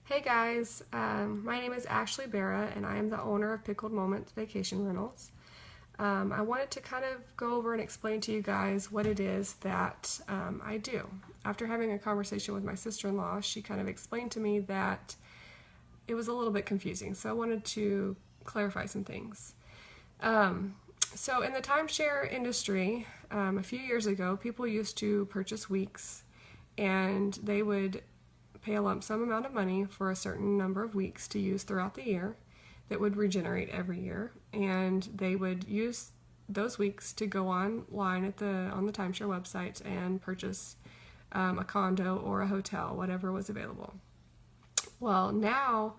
Hey guys, my name is Ashley Barra and I am the owner of Pickled Moments Vacation Rentals. I wanted to kind of go over and explain to you guys what it is that I do. After having a conversation with my sister-in-law, she kind of explained to me that it was a little bit confusing, so I wanted to clarify some things. So in the timeshare industry, a few years ago, people used to purchase weeks and they would pay a lump sum amount of money for a certain number of weeks to use throughout the year that would regenerate every year, and they would use those weeks to go online on the timeshare websites and purchase a condo or a hotel, whatever was available. Well, now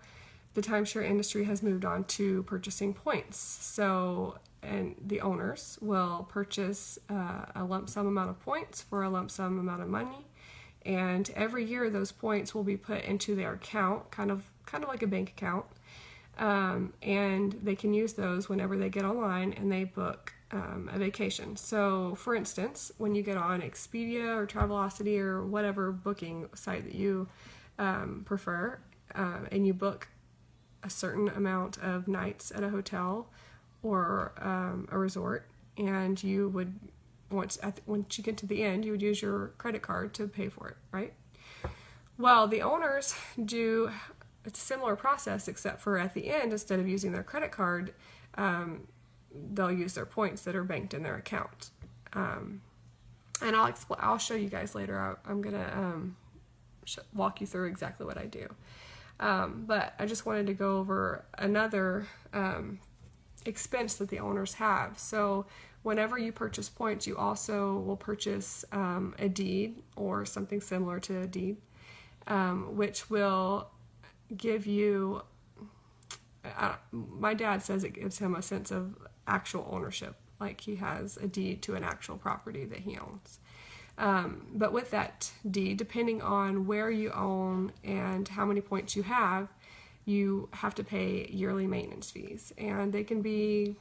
the timeshare industry has moved on to purchasing points. So, and the owners will purchase a lump sum amount of points for a lump sum amount of money, and every year those points will be put into their account, kind of like a bank account, and they can use those whenever they get online and they book a vacation. So, for instance, when you get on Expedia or Travelocity or whatever booking site that you prefer, and you book a certain amount of nights at a hotel or a resort, and you would once you get to the end, you would use your credit card to pay for it, right? Well, the owners do a similar process, except for at the end, instead of using their credit card, they'll use their points that are banked in their account. And I'll show you guys later. I'm gonna walk you through exactly what I do. But I just wanted to go over another expense that the owners have. So whenever you purchase points, you also will purchase a deed or something similar to a deed, which will give you, my dad says it gives him a sense of actual ownership, like he has a deed to an actual property that he owns. But with that deed, depending on where you own and how many points you have to pay yearly maintenance fees, and they can be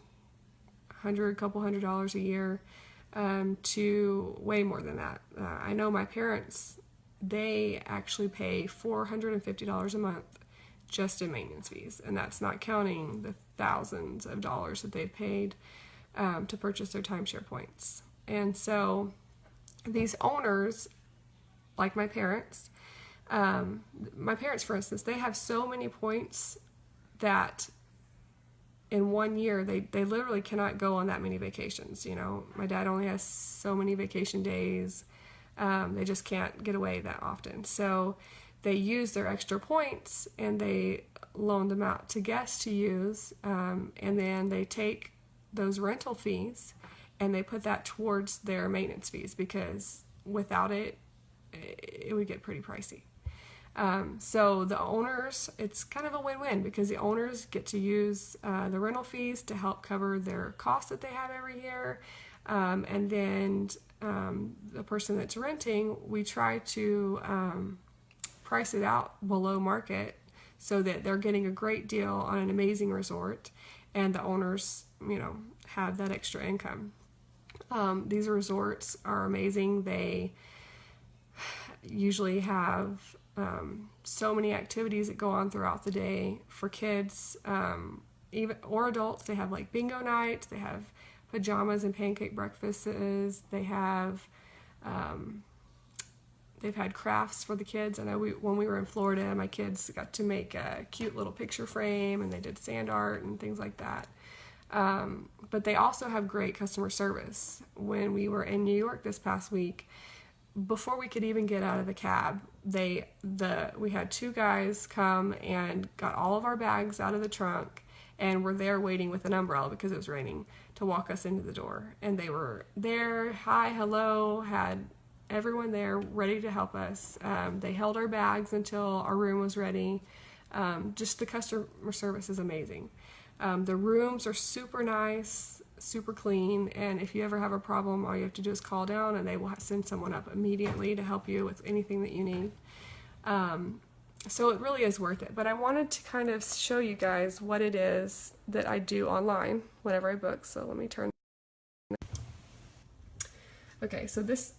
couple $100 a year, to way more than that. I know my parents, they actually pay $450 a month just in maintenance fees, and that's not counting the thousands of dollars that they've paid to purchase their timeshare points. And so these owners, like my parents, for instance, they have so many points that in 1 year they literally cannot go on that many vacations. You know, my dad only has so many vacation days. They just can't get away that often. So they use their extra points and they loan them out to guests to use, and then they take those rental fees and they put that towards their maintenance fees, because without it would get pretty pricey. So the owners, it's kind of a win-win, because the owners get to use the rental fees to help cover their costs that they have every year, and then the person that's renting, we try to price it out below market so that they're getting a great deal on an amazing resort, and the owners, have that extra income. These resorts are amazing. They usually have so many activities that go on throughout the day for kids, even or adults. They have like bingo nights, they have pajamas and pancake breakfasts, they have they've had crafts for the kids. I know when we were in Florida, my kids got to make a cute little picture frame, and they did sand art and things like that. But they also have great customer service. When we were in New York this past week, before we could even get out of the cab, we had two guys come and got all of our bags out of the trunk, and were there waiting with an umbrella because it was raining to walk us into the door. And they were there, hi, hello, had everyone there ready to help us. They held our bags until our room was ready. Just the customer service is amazing. The rooms are super nice, super clean, and if you ever have a problem, all you have to do is call down and they will send someone up immediately to help you with anything that you need. So it really is worth it. But I wanted to kind of show you guys what it is that I do online whenever I book. So let me turn. Okay, so this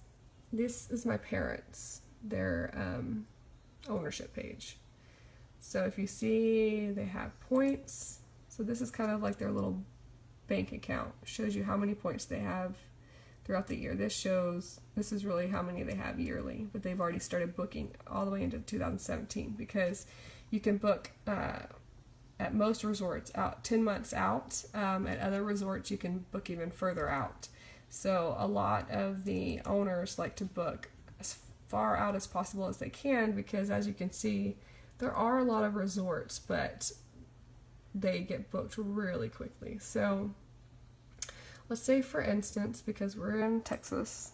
is my parents, their ownership page. So if you see, they have points. So this is kind of like their little bank account. It shows you how many points they have throughout the year. This is really how many they have yearly, but they've already started booking all the way into 2017, because you can book at most resorts out 10 months out. At other resorts, you can book even further out. So a lot of the owners like to book as far out as possible as they can, because as you can see, there are a lot of resorts, but they get booked really quickly. So let's say, for instance, because we're in Texas,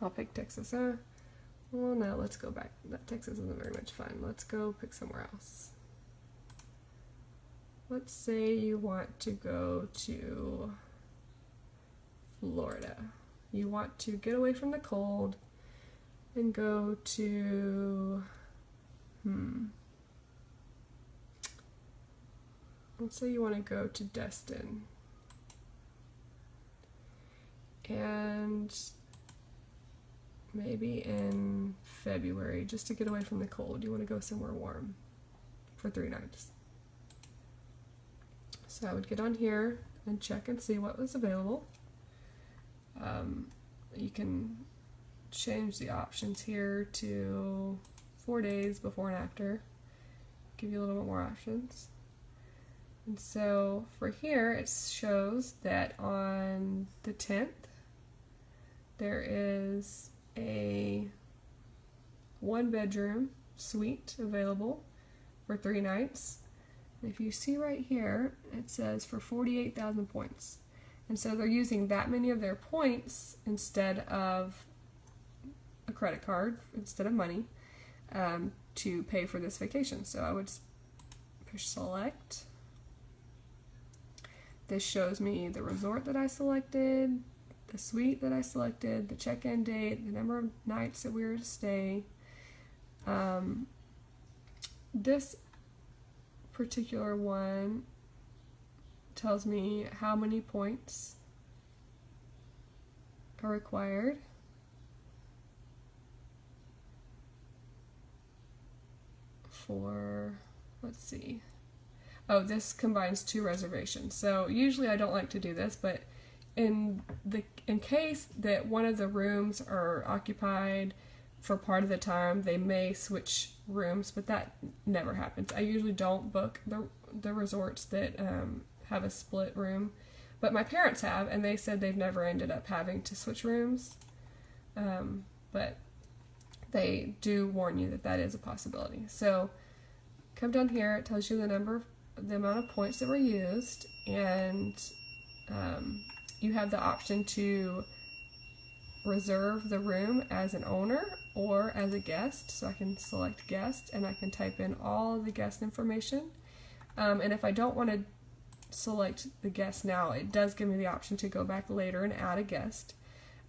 I'll pick Texas. Well, no, let's go back. Texas isn't very much fun. Let's go pick somewhere else. Let's say you want to go to Florida. You want to get away from the cold and go to, let's say you want to go to Destin. And maybe in February, just to get away from the cold, you want to go somewhere warm for 3 nights. So I would get on here and check and see what was available. You can change the options here to 4 days before and after, give you a little bit more options. And so for here, it shows that on the 10th, there is a 1-bedroom suite available for 3 nights. And if you see right here, it says for 48,000 points. And so they're using that many of their points instead of a credit card, instead of money, to pay for this vacation. So I would push select. This shows me the resort that I selected, the suite that I selected, the check-in date, the number of nights that we were to stay. This particular one tells me how many points are required. For, let's see. Oh, this combines 2 reservations. So usually I don't like to do this, but in case that one of the rooms are occupied for part of the time, they may switch rooms, but that never happens. I usually don't book the resorts that have a split room, but my parents have, and they said they've never ended up having to switch rooms. But they do warn you that that is a possibility. So come down here, it tells you the amount of points that were used, and you have the option to reserve the room as an owner or as a guest. So I can select guest, and I can type in all of the guest information. And if I don't want to select the guest now, it does give me the option to go back later and add a guest.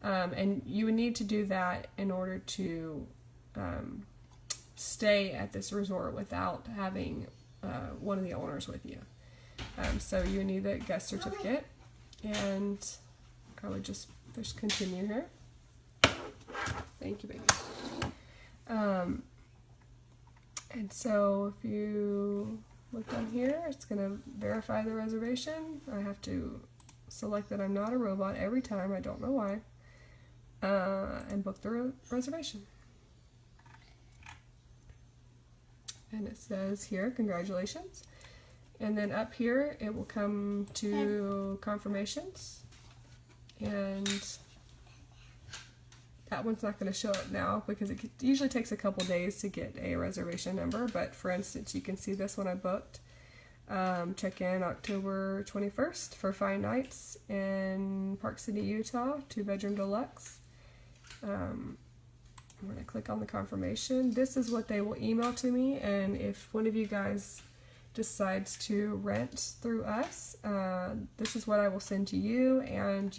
And you would need to do that in order to stay at this resort without having one of the owners with you. So you need a guest certificate, and I would just push continue here. Thank you, baby. And so if you look down here, it's going to verify the reservation. I have to select that I'm not a robot every time, I don't know why, and book the reservation. And it says here, congratulations. And then up here, it will come to confirmations. And that one's not going to show up now because it usually takes a couple days to get a reservation number. But for instance, you can see this one I booked. Check-in October 21st for 5 nights in Park City, Utah, 2-bedroom deluxe. I'm going to click on the confirmation. This is what they will email to me, and if one of you guys decides to rent through us, this is what I will send to you, and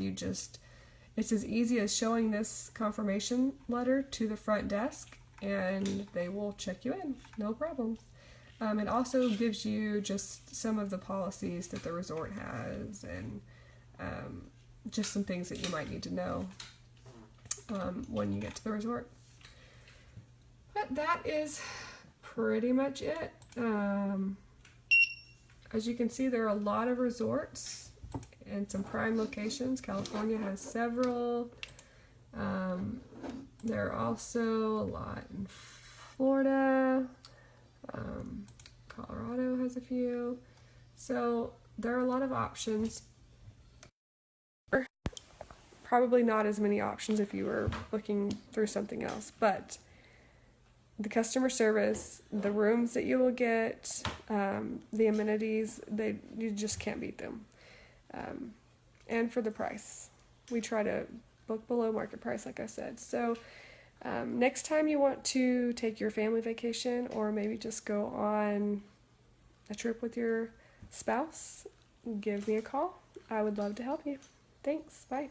it's as easy as showing this confirmation letter to the front desk, and they will check you in, no problems. It also gives you just some of the policies that the resort has, and just some things that you might need to know when you get to the resort. But that is pretty much it. As you can see, there are a lot of resorts and some prime locations. California has several. There are also a lot in Florida. Colorado has a few. So there are a lot of options. Probably not as many options if you were looking through something else, but the customer service, the rooms that you will get, the amenities, you just can't beat them. And for the price, we try to book below market price, like I said. So next time you want to take your family vacation, or maybe just go on a trip with your spouse, give me a call. I would love to help you. Thanks. Bye.